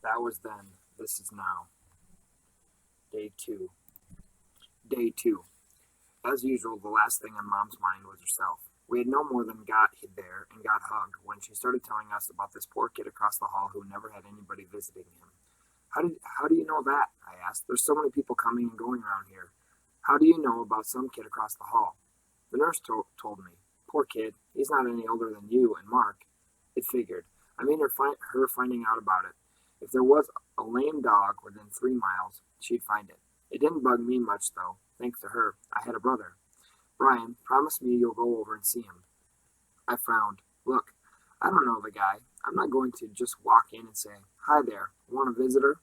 That was then. This is now. Day 2. Day 2. As usual, the last thing on Mom's mind was herself. We had no more than got there and got hugged when she started telling us about this poor kid across the hall who never had anybody visiting him. How do you know that? I asked. There's so many people coming and going around here. How do you know about some kid across the hall? The nurse told me. Poor kid. He's not any older than you and Mark. It figured. I mean, her finding out about it. If there was a lame dog within 3 miles, she'd find it. It didn't bug me much, though. Thanks to her, I had a brother. Brian, promise me you'll go over and see him. I frowned. Look, I don't know the guy. I'm not going to just walk in and say, Hi there, want a visitor?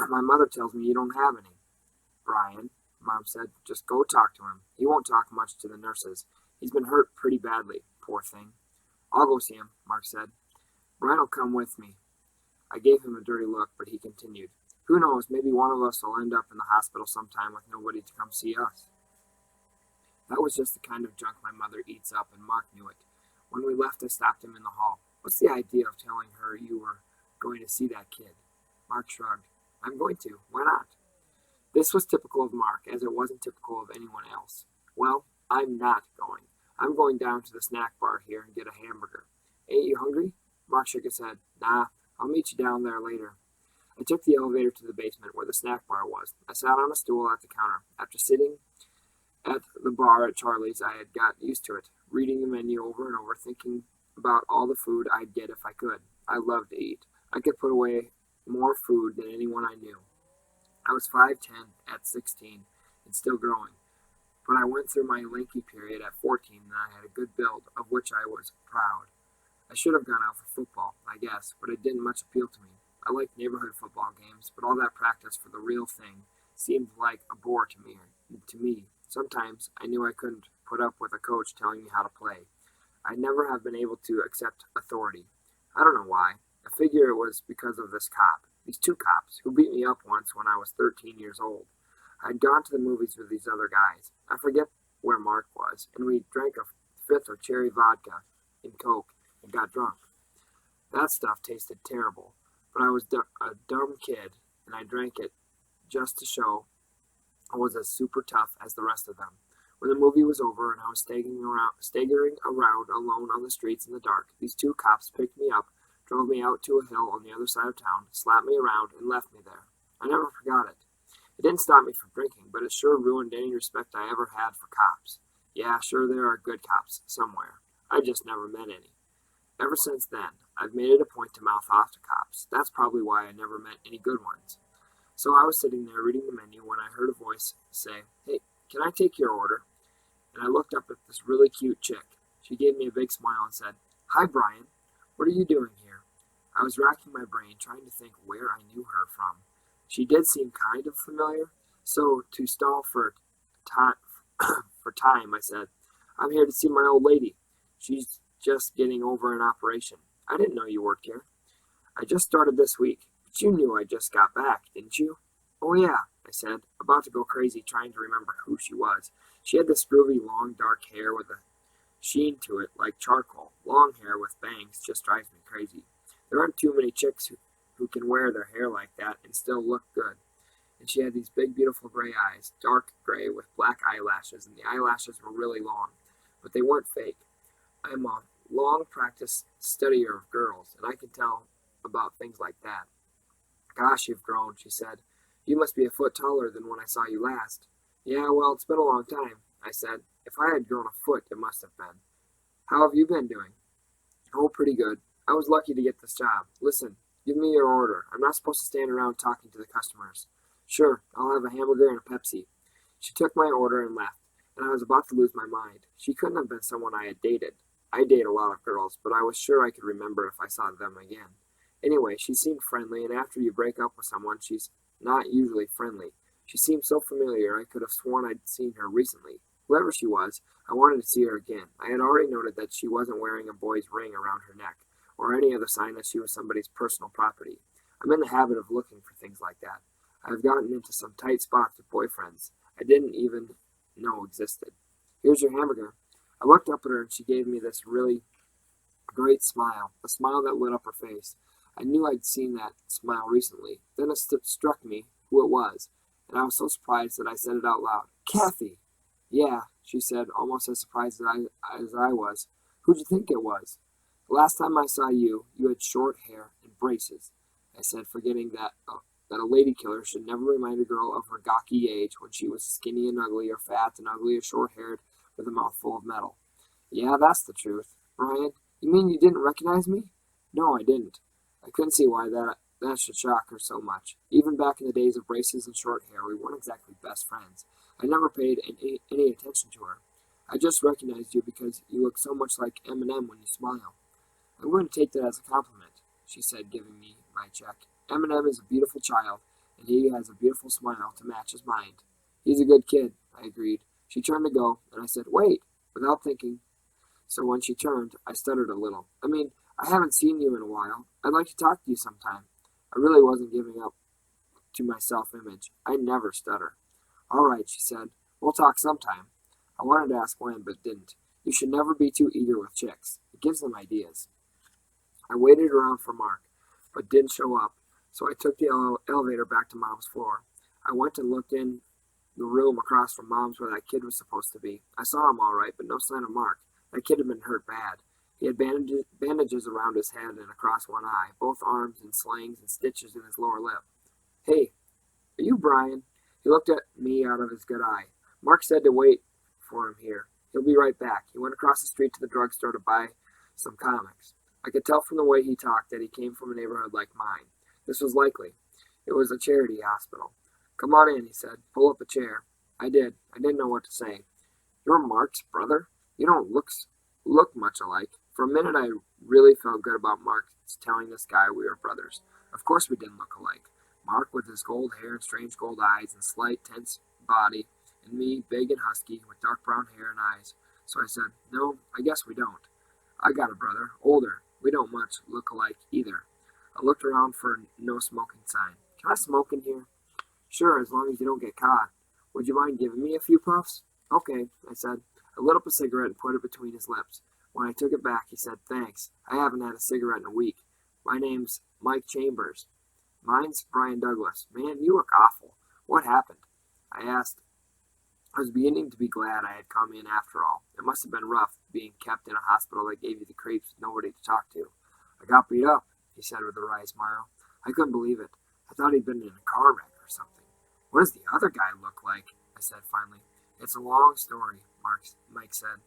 My mother tells me you don't have any. Brian, Mom said, just go talk to him. He won't talk much to the nurses. He's been hurt pretty badly, poor thing. I'll go see him, Mark said. Brian will come with me. I gave him a dirty look, but he continued. Who knows, maybe one of us will end up in the hospital sometime with nobody to come see us. That was just the kind of junk my mother eats up, and Mark knew it. When we left, I stopped him in the hall. What's the idea of telling her you were going to see that kid? Mark shrugged. I'm going to. Why not? This was typical of Mark, as it wasn't typical of anyone else. Well, I'm not going. I'm going down to the snack bar here and get a hamburger. Ain't you hungry? Mark shook his head. Nah, I'll meet you down there later. I took the elevator to the basement where the snack bar was. I sat on a stool at the counter. After sitting at the bar at Charlie's, I had got used to it, reading the menu over and over, thinking about all the food I'd get if I could. I loved to eat. I could put away more food than anyone I knew. I was 5'10" at 16 and still growing, but I went through my lanky period at 14 and I had a good build, of which I was proud. I should have gone out for football, I guess, but it didn't much appeal to me. I liked neighborhood football games, but all that practice for the real thing seemed like a bore to me. Sometimes I knew I couldn't put up with a coach telling me how to play. I never have been able to accept authority. I don't know why. I figure it was because of these 2 cops, who beat me up once when I was 13 years old. I'd gone to the movies with these other guys. I forget where Mark was, and we drank a fifth of cherry vodka and Coke and got drunk. That stuff tasted terrible, but I was a dumb kid, and I drank it just to show I was as super tough as the rest of them. When the movie was over and I was staggering around alone on the streets in the dark, these 2 cops picked me up, drove me out to a hill on the other side of town, slapped me around, and left me there. I never forgot it. It didn't stop me from drinking, but it sure ruined any respect I ever had for cops. Yeah, sure there are good cops somewhere. I just never met any. Ever since then, I've made it a point to mouth off to cops. That's probably why I never met any good ones. So I was sitting there reading the menu when I heard a voice say, Hey, can I take your order? And I looked up at this really cute chick. She gave me a big smile and said, Hi, Brian. What are you doing here? I was racking my brain, trying to think where I knew her from. She did seem kind of familiar, so to stall for time, I said, I'm here to see my old lady. She's just getting over an operation. I didn't know you worked here. I just started this week, but you knew I just got back, didn't you? Oh yeah, I said, about to go crazy trying to remember who she was. She had this groovy long dark hair with a sheen to it like charcoal. Long hair with bangs just drives me crazy. There aren't too many chicks who can wear their hair like that and still look good. And she had these big, beautiful gray eyes, dark gray with black eyelashes, and the eyelashes were really long, but they weren't fake. I'm a long practice studier of girls, and I can tell about things like that. Gosh, you've grown, she said. You must be a foot taller than when I saw you last. Yeah, well, it's been a long time, I said. If I had grown a foot, it must have been. How have you been doing? Oh, pretty good. I was lucky to get this job. Listen, give me your order. I'm not supposed to stand around talking to the customers. Sure, I'll have a hamburger and a Pepsi. She took my order and left, and I was about to lose my mind. She couldn't have been someone I had dated. I date a lot of girls, but I was sure I could remember if I saw them again. Anyway, she seemed friendly, and after you break up with someone, she's not usually friendly. She seemed so familiar I could have sworn I'd seen her recently. Whoever she was, I wanted to see her again. I had already noted that she wasn't wearing a boy's ring around her neck, or any other sign that she was somebody's personal property. I'm in the habit of looking for things like that. I've gotten into some tight spots with boyfriends I didn't even know existed. Here's your hamburger. I looked up at her and she gave me this really great smile, a smile that lit up her face. I knew I'd seen that smile recently. Then it struck me who it was, and I was so surprised that I said it out loud. Kathy! Yeah, she said, almost as surprised as I was. Who'd you think it was? The last time I saw you, you had short hair and braces, I said, forgetting that a lady killer should never remind a girl of her gawky age when she was skinny and ugly, or fat and ugly, or short-haired with a mouthful of metal. Yeah, that's the truth. Brian, you mean you didn't recognize me? No, I didn't. I couldn't see why that should shock her so much. Even back in the days of braces and short hair, we weren't exactly best friends. I never paid any attention to her. I just recognized you because you look so much like Eminem when you smile. I'm going to take that as a compliment, she said, giving me my check. Eminem is a beautiful child, and he has a beautiful smile to match his mind. He's a good kid, I agreed. She turned to go, and I said, wait, without thinking. So when she turned, I stuttered a little. I haven't seen you in a while. I'd like to talk to you sometime. I really wasn't giving up to my self-image. I never stutter. All right, she said. We'll talk sometime. I wanted to ask when, but didn't. You should never be too eager with chicks. It gives them ideas. I waited around for Mark, but didn't show up, so I took the elevator back to Mom's floor. I went and looked in the room across from Mom's where that kid was supposed to be. I saw him all right, but no sign of Mark. That kid had been hurt bad. He had bandages around his head and across one eye, both arms in slings and stitches in his lower lip. Hey, are you Brian? He looked at me out of his good eye. Mark said to wait for him here. He'll be right back. He went across the street to the drugstore to buy some comics. I could tell from the way he talked that he came from a neighborhood like mine. This was likely. It was a charity hospital. Come on in, he said. Pull up a chair. I did. I didn't know what to say. You're Mark's brother? You don't look much alike. For a minute I really felt good about Mark telling this guy we were brothers. Of course we didn't look alike. Mark with his gold hair and strange gold eyes and slight, tense body, and me, big and husky, with dark brown hair and eyes. So I said, no, I guess we don't. I got a brother, older. We don't much look alike either. I looked around for a no smoking sign. Can I smoke in here? Sure, as long as you don't get caught. Would you mind giving me a few puffs? Okay, I said. I lit up a cigarette and put it between his lips. When I took it back, he said, thanks. I haven't had a cigarette in a week. My name's Mike Chambers. Mine's Brian Douglas. Man, you look awful. What happened? I asked. I was beginning to be glad I had come in after all. It must have been rough, being kept in a hospital that gave you the creeps with nobody to talk to. I got beat up, he said with a wry smile. I couldn't believe it. I thought he'd been in a car wreck or something. What does the other guy look like? I said finally. It's a long story, Mike said.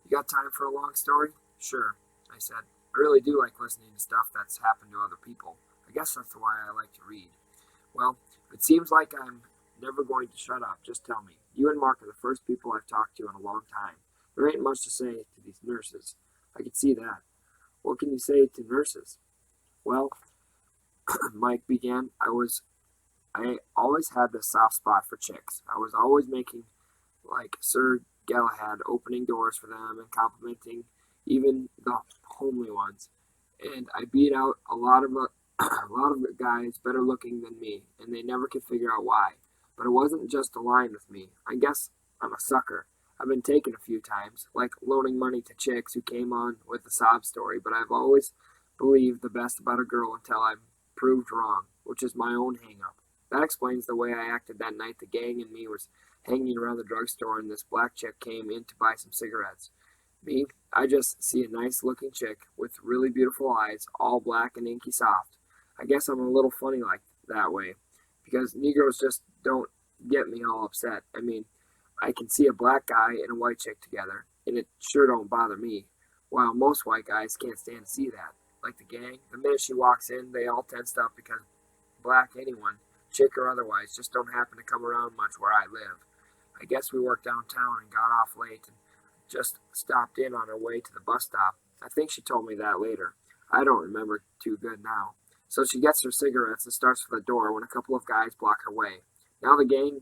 You got time for a long story? Sure, I said. I really do like listening to stuff that's happened to other people. I guess that's why I like to read. Well, it seems like I'm never going to shut up. Just tell me. You and Mark are the first people I've talked to in a long time. There ain't much to say to these nurses. I could see that. What can you say to nurses? Well, Mike began, I always had this soft spot for chicks. I was always making like Sir Galahad, opening doors for them and complimenting even the homely ones. And I beat out a lot of guys better looking than me, and they never could figure out why. But it wasn't just a line with me. I guess I'm a sucker. I've been taken a few times, like loaning money to chicks who came on with a sob story, but I've always believed the best about a girl until I'm proved wrong, which is my own hang-up. That explains the way I acted that night the gang and me was hanging around the drugstore and this black chick came in to buy some cigarettes. Me, I just see a nice-looking chick with really beautiful eyes, all black and inky soft. I guess I'm a little funny like that way, because Negroes just don't get me all upset. I can see a black guy and a white chick together, and it sure don't bother me, while most white guys can't stand to see that. Like the gang, the minute she walks in, they all tensed up because black anyone, chick or otherwise, just don't happen to come around much where I live. I guess we worked downtown and got off late and just stopped in on our way to the bus stop. I think she told me that later. I don't remember too good now. So she gets her cigarettes and starts for the door when a couple of guys block her way. Now the gang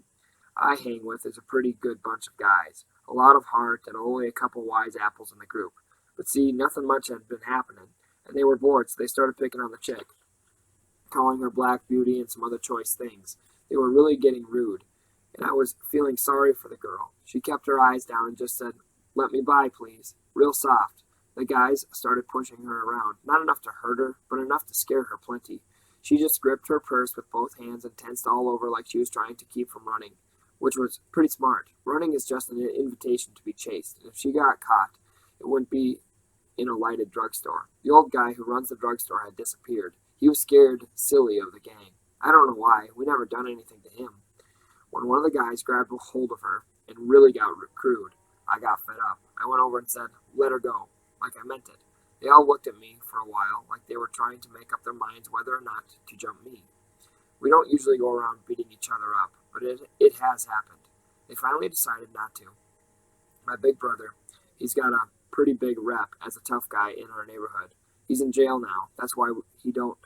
I hang with is a pretty good bunch of guys. A lot of heart and only a couple wise apples in the group. But see, nothing much had been happening, and they were bored, so they started picking on the chick, calling her black beauty and some other choice things. They were really getting rude, and I was feeling sorry for the girl. She kept her eyes down and just said, "Let me by, please," real soft. The guys started pushing her around, not enough to hurt her, but enough to scare her plenty. She just gripped her purse with both hands and tensed all over like she was trying to keep from running, which was pretty smart. Running is just an invitation to be chased, and if she got caught, it wouldn't be in a lighted drugstore. The old guy who runs the drugstore had disappeared. He was scared silly of the gang. I don't know why. We never done anything to him. When one of the guys grabbed a hold of her and really got crude, I got fed up. I went over and said, "Let her go," like I meant it. They all looked at me for a while like they were trying to make up their minds whether or not to jump me. We don't usually go around beating each other up, but it has happened. They finally decided not to. My big brother, he's got a pretty big rep as a tough guy in our neighborhood. He's in jail now. That's why he don't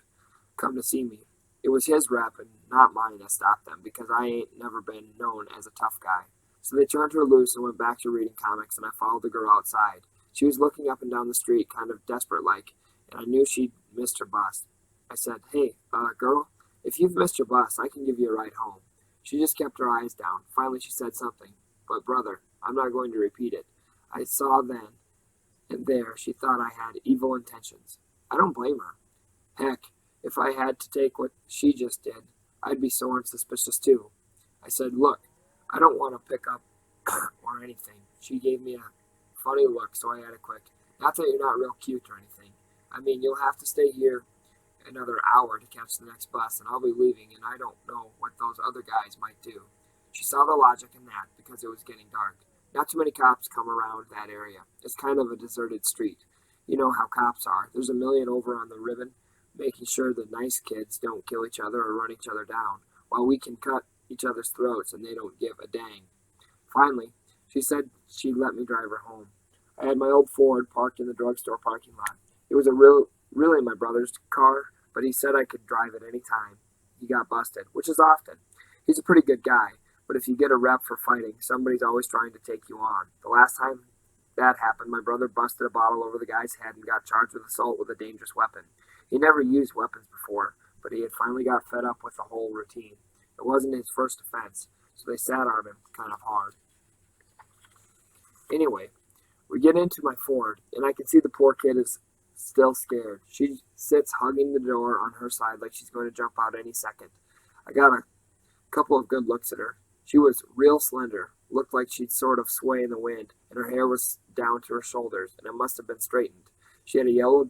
come to see me. It was his rep and not mine that stopped them because I ain't never been known as a tough guy. So they turned her loose and went back to reading comics, and I followed the girl outside. She was looking up and down the street, kind of desperate-like, and I knew she'd missed her bus. I said, "Hey, girl, if you've missed your bus, I can give you a ride home." She just kept her eyes down. Finally, she said something. But, brother, I'm not going to repeat it. I saw then and there she thought I had evil intentions. I don't blame her. Heck, if I had to take what she just did, I'd be sore and suspicious too. I said, "Look, I don't want to pick up or anything." She gave me a funny look, so I added quick, "Not that you're not real cute or anything. I mean, you'll have to stay here another hour to catch the next bus, and I'll be leaving, and I don't know what those other guys might do." She saw the logic in that because it was getting dark. Not too many cops come around that area. It's kind of a deserted street. You know how cops are. There's a million over on the ribbon, making sure the nice kids don't kill each other or run each other down, while we can cut each other's throats and they don't give a dang. Finally, she said she'd let me drive her home. I had my old Ford parked in the drugstore parking lot. It was really my brother's car, but he said I could drive it any time he got busted, which is often. He's a pretty good guy, but if you get a rep for fighting, somebody's always trying to take you on. The last time that happened, my brother busted a bottle over the guy's head and got charged with assault with a dangerous weapon. He never used weapons before, but he had finally got fed up with the whole routine. It wasn't his first offense, so they sat on him kind of hard. Anyway, we get into my Ford, and I can see the poor kid is still scared. She sits hugging the door on her side like she's going to jump out any second. I got a couple of good looks at her. She was real slender, looked like she'd sort of sway in the wind, and her hair was down to her shoulders, and it must have been straightened. She had a yellow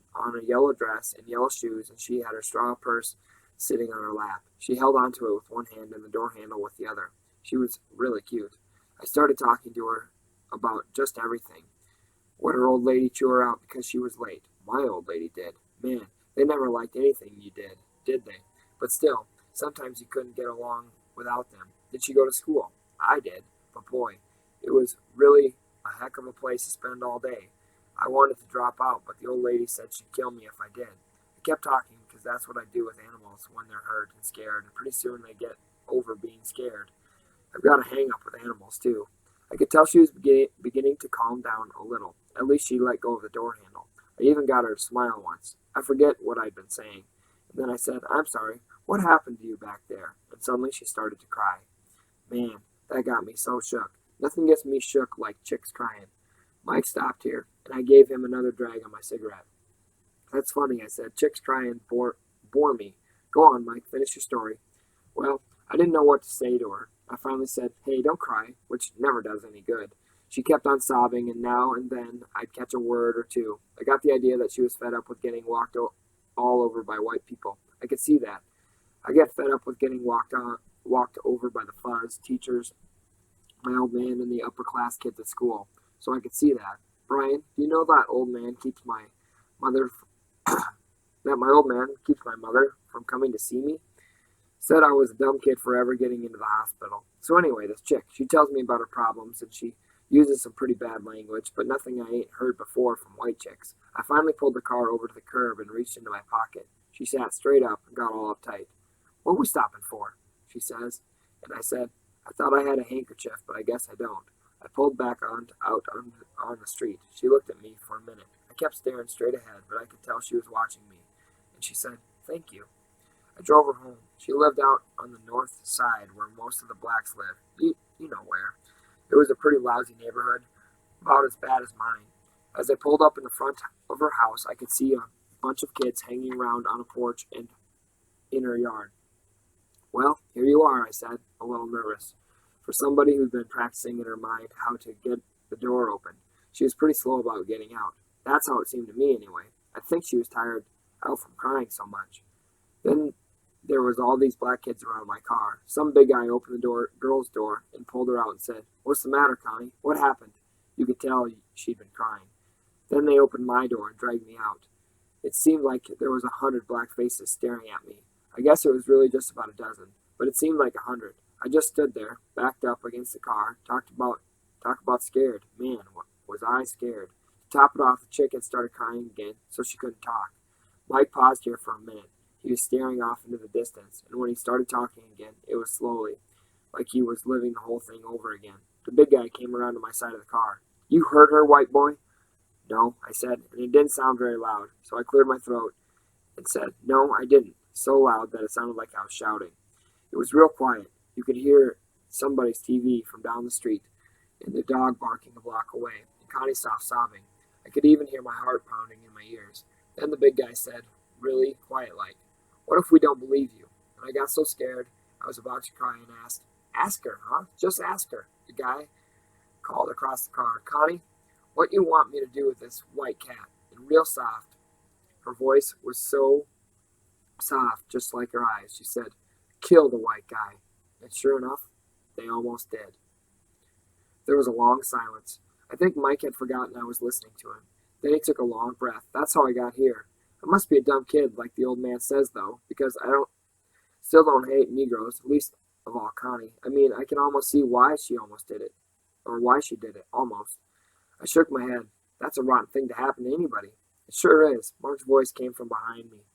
dress and yellow shoes, and she had her straw purse sitting on her lap. She held onto it with one hand and the door handle with the other. She was really cute. I started talking to her about just everything. What her old lady threw her out because she was late. My old lady did. Man, they never liked anything you did they? But still, sometimes you couldn't get along without them. Did she go to school? I did. But boy, it was really a heck of a place to spend all day. I wanted to drop out, but the old lady said she'd kill me if I did. I kept talking because that's what I do with animals when they're hurt and scared, and pretty soon they get over being scared. I've got a hang up with animals, too. I could tell she was beginning to calm down a little. At least she let go of the door handle. I even got her to smile once. I forget what I'd been saying. And then I said, "I'm sorry, what happened to you back there?" And suddenly she started to cry. Man, that got me so shook. Nothing gets me shook like chicks crying. Mike stopped here, and I gave him another drag on my cigarette. "That's funny," I said. "Chicks crying bore me. Go on, Mike, finish your story." Well, I didn't know what to say to her. I finally said, "Hey, don't cry," which never does any good. She kept on sobbing, and now and then I'd catch a word or two. I got the idea that she was fed up with getting walked all over by white people. I could see that. I get fed up with getting walked over by the fuzz, teachers, my old man, and the upper-class kids at school. So I could see that. "Brian, do you know that old man keeps my mother that my old man keeps my mother from coming to see me? Said I was a dumb kid for ever getting into the hospital. So anyway, this chick, she tells me about her problems, and she uses some pretty bad language, but nothing I ain't heard before from white chicks. I finally pulled the car over to the curb and reached into my pocket. She sat straight up and got all uptight. "What are we stopping for?" she says. And I said, "I thought I had a handkerchief, but I guess I don't." I pulled back out on the street. She looked at me for a minute. I kept staring straight ahead, but I could tell she was watching me. And she said, "Thank you." I drove her home. She lived out on the north side where most of the blacks live. You know where. It was a pretty lousy neighborhood, about as bad as mine. As I pulled up in the front of her house, I could see a bunch of kids hanging around on a porch and in her yard. Well, here you are, I said, a little nervous. For somebody who'd been practicing in her mind how to get the door open, she was pretty slow about getting out. That's how it seemed to me, anyway. I think she was tired out from crying so much. Then there was all these black kids around my car. Some big guy opened the girl's door, and pulled her out and said, "What's the matter, Connie? What happened?" You could tell she'd been crying. Then they opened my door and dragged me out. It seemed like there was 100 black faces staring at me. I guess it was really just about a dozen, but it seemed like 100. I just stood there, backed up against the car, talk about scared. Man, was I scared. To top it off, the chick had started crying again, so she couldn't talk. Mike paused here for a minute. He was staring off into the distance, and when he started talking again, it was slowly, like he was living the whole thing over again. The big guy came around to my side of the car. "You heard her, white boy?" "No," I said, and it didn't sound very loud, so I cleared my throat and said, "No, I didn't," so loud that it sounded like I was shouting. It was real quiet. You could hear somebody's TV from down the street, and the dog barking a block away, and Connie stopped sobbing. I could even hear my heart pounding in my ears. Then the big guy said, really quiet like, "What if we don't believe you?" And I got so scared, I was about to cry and asked, "Ask her, huh? Just ask her." The guy called across the car, "Connie, what you want me to do with this white cat?" And real soft, her voice was so soft, just like her eyes, she said, "Kill the white guy." And sure enough, they almost did. There was a long silence. I think Mike had forgotten I was listening to him. Then he took a long breath. "That's how I got here. I must be a dumb kid, like the old man says, though, because I still don't hate Negroes, least of all Connie. I mean, I can almost see why she almost did it, or why she did it, almost." I shook my head. "That's a rotten thing to happen to anybody." "It sure is." Mark's voice came from behind me.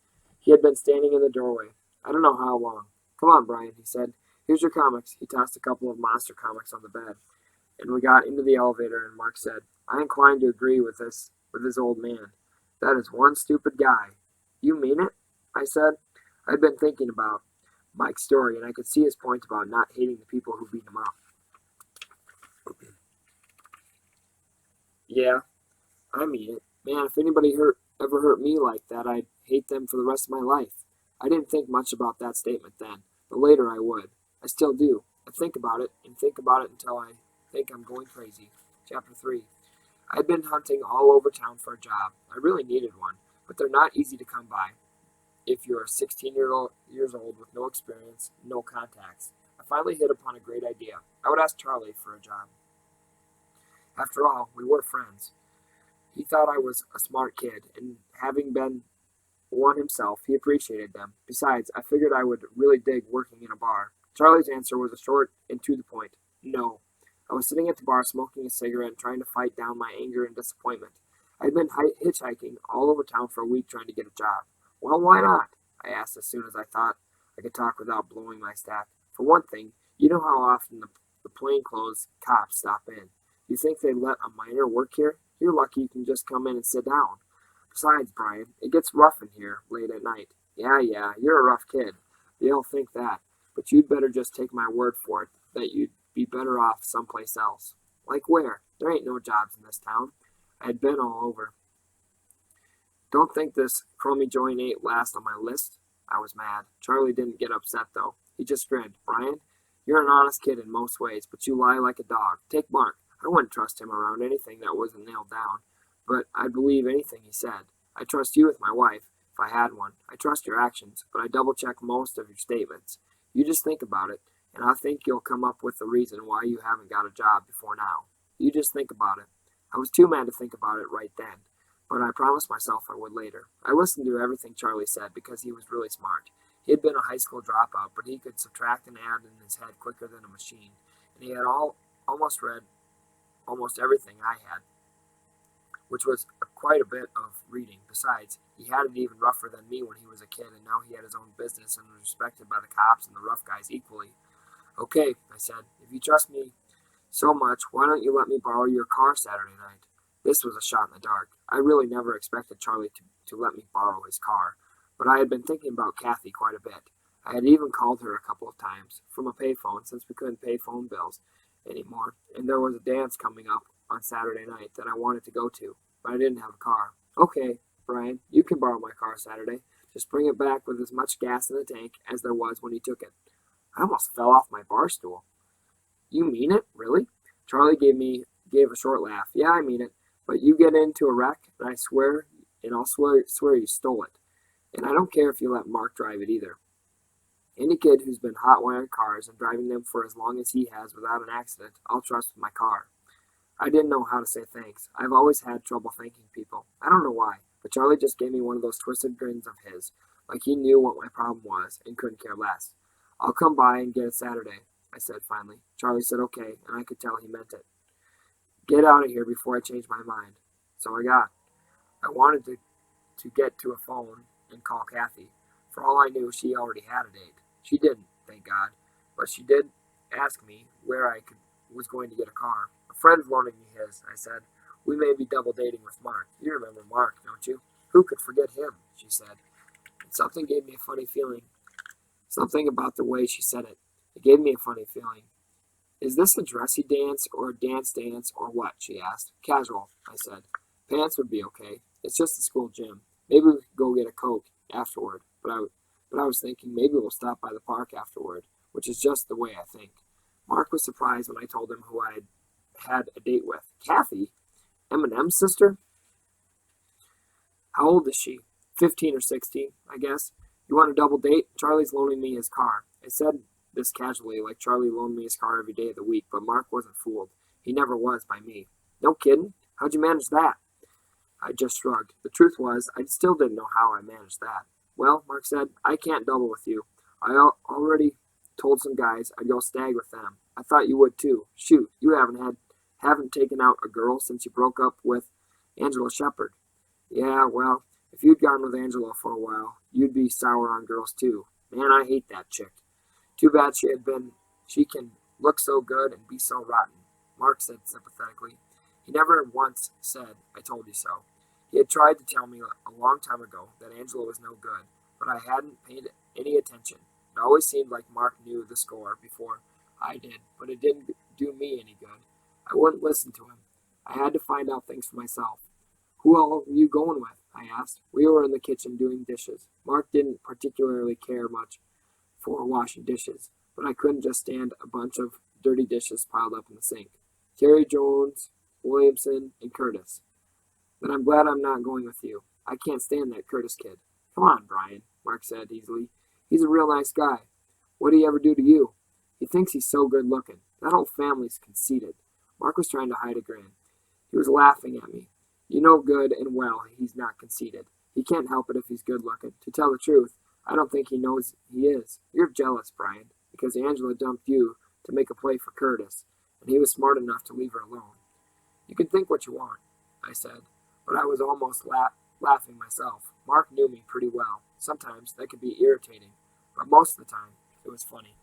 He had been standing in the doorway. I don't know how long. "Come on, Brian," he said. "Here's your comics." He tossed a couple of monster comics on the bed, and we got into the elevator, and Mark said, "I incline to agree with this old man. That is one stupid guy." "You mean it?" I said. I'd been thinking about Mike's story, and I could see his point about not hating the people who beat him up. "Yeah, I mean it. Man, if anybody ever hurt me like that, I'd hate them for the rest of my life." I didn't think much about that statement then, but later I would. I still do. I think about it and think about it until I think I'm going crazy. Chapter 3. I'd been hunting all over town for a job. I really needed one, but they're not easy to come by if you're 16 years old with no experience, no contacts. I finally hit upon a great idea. I would ask Charlie for a job. After all, we were friends. He thought I was a smart kid, and having been one himself, he appreciated them. Besides, I figured I would really dig working in a bar. Charlie's answer was a short and to the point no. I was sitting at the bar smoking a cigarette and trying to fight down my anger and disappointment. I'd been hitchhiking all over town for a week trying to get a job. "Well, why not?" I asked as soon as I thought I could talk without blowing my stack. "For one thing, you know how often the plainclothes cops stop in. You think they'd let a miner work here? You're lucky you can just come in and sit down. Besides, Brian, it gets rough in here late at night." Yeah, you're a rough kid. They'll think that, but you'd better just take my word for it that you'd be better off someplace else." "Like where? There ain't no jobs in this town." I had been all over. "Don't think this crummy joint ain't last on my list." I was mad. Charlie didn't get upset, though. He just grinned. "Brian, you're an honest kid in most ways, but you lie like a dog. Take Mark. I wouldn't trust him around anything that wasn't nailed down, but I'd believe anything he said. I trust you with my wife, if I had one. I trust your actions, but I double-check most of your statements. You just think about it, and I think you'll come up with the reason why you haven't got a job before now. You just think about it." I was too mad to think about it right then, but I promised myself I would later. I listened to everything Charlie said because he was really smart. He had been a high school dropout, but he could subtract and add in his head quicker than a machine, and he had almost read almost everything I had, which was quite a bit of reading. Besides, he had it even rougher than me when he was a kid, and now he had his own business and was respected by the cops and the rough guys equally. "Okay," I said, "if you trust me so much, why don't you let me borrow your car Saturday night?" This was a shot in the dark. I really never expected Charlie to let me borrow his car, but I had been thinking about Kathy quite a bit. I had even called her a couple of times from a payphone since we couldn't pay phone bills anymore, and there was a dance coming up on Saturday night that I wanted to go to, but I didn't have a car. Okay, Brian, you can borrow my car Saturday. Just bring it back with as much gas in the tank as there was when you took it. I almost fell off my bar stool. You mean it? Really? Charlie gave a short laugh. Yeah, I mean it. But you get into a wreck, and I'll swear you stole it. And I don't care if you let Mark drive it either. Any kid who's been hot wiring cars and driving them for as long as he has without an accident, I'll trust with my car. I didn't know how to say thanks. I've always had trouble thanking people. I don't know why, but Charlie just gave me one of those twisted grins of his, like he knew what my problem was and couldn't care less. I'll come by and get it Saturday, I said finally. Charlie said okay, and I could tell he meant it. Get out of here before I change my mind. So I got. I wanted to get to a phone and call Kathy. For all I knew, she already had a date. She didn't, thank God, but she did ask me where was going to get a car. A friend's loaning me his, I said. We may be double dating with Mark. You remember Mark, don't you? Who could forget him? She said. And something gave me a funny feeling. Something about the way she said it. It gave me a funny feeling. Is this a dressy dance or a dance or what? She asked. Casual, I said. Pants would be okay. It's just the school gym. Maybe we could go get a Coke afterward. But I was thinking maybe we'll stop by the park afterward, which is just the way I think. Mark was surprised when I told him who I had a date with. Kathy? Eminem's sister? How old is she? 15 or 16, I guess. You want a double date? Charlie's loaning me his car. I said this casually, like Charlie loaned me his car every day of the week, but Mark wasn't fooled. He never was by me. No kidding? How'd you manage that? I just shrugged. The truth was, I still didn't know how I managed that. Well, Mark said, I can't double with you. I already told some guys I'd go stag with them. I thought you would too. Shoot, you haven't taken out a girl since you broke up with Angela Shepard. Yeah, well, if you'd gone with Angela for a while, you'd be sour on girls too. Man, I hate that chick. Too bad she can look so good and be so rotten, Mark said sympathetically. He never once said, I told you so. He had tried to tell me a long time ago that Angela was no good, but I hadn't paid any attention. It always seemed like Mark knew the score before I did, but it didn't do me any good. I wouldn't listen to him. I had to find out things for myself. Who all were you going with? I asked. We were in the kitchen doing dishes. Mark didn't particularly care much for washing dishes, but I couldn't just stand a bunch of dirty dishes piled up in the sink. Terry Jones, Williamson, and Curtis. Then I'm glad I'm not going with you. I can't stand that Curtis kid. Come on, Brian, Mark said easily. He's a real nice guy. What'd he ever do to you? He thinks he's so good looking. That whole family's conceited. Mark was trying to hide a grin. He was laughing at me. You know good and well he's not conceited. He can't help it if he's good looking. To tell the truth, I don't think he knows he is. You're jealous, Brian, because Angela dumped you to make a play for Curtis, and he was smart enough to leave her alone. You can think what you want, I said, but I was almost laughing myself. Mark knew me pretty well. Sometimes that could be irritating, but most of the time it was funny.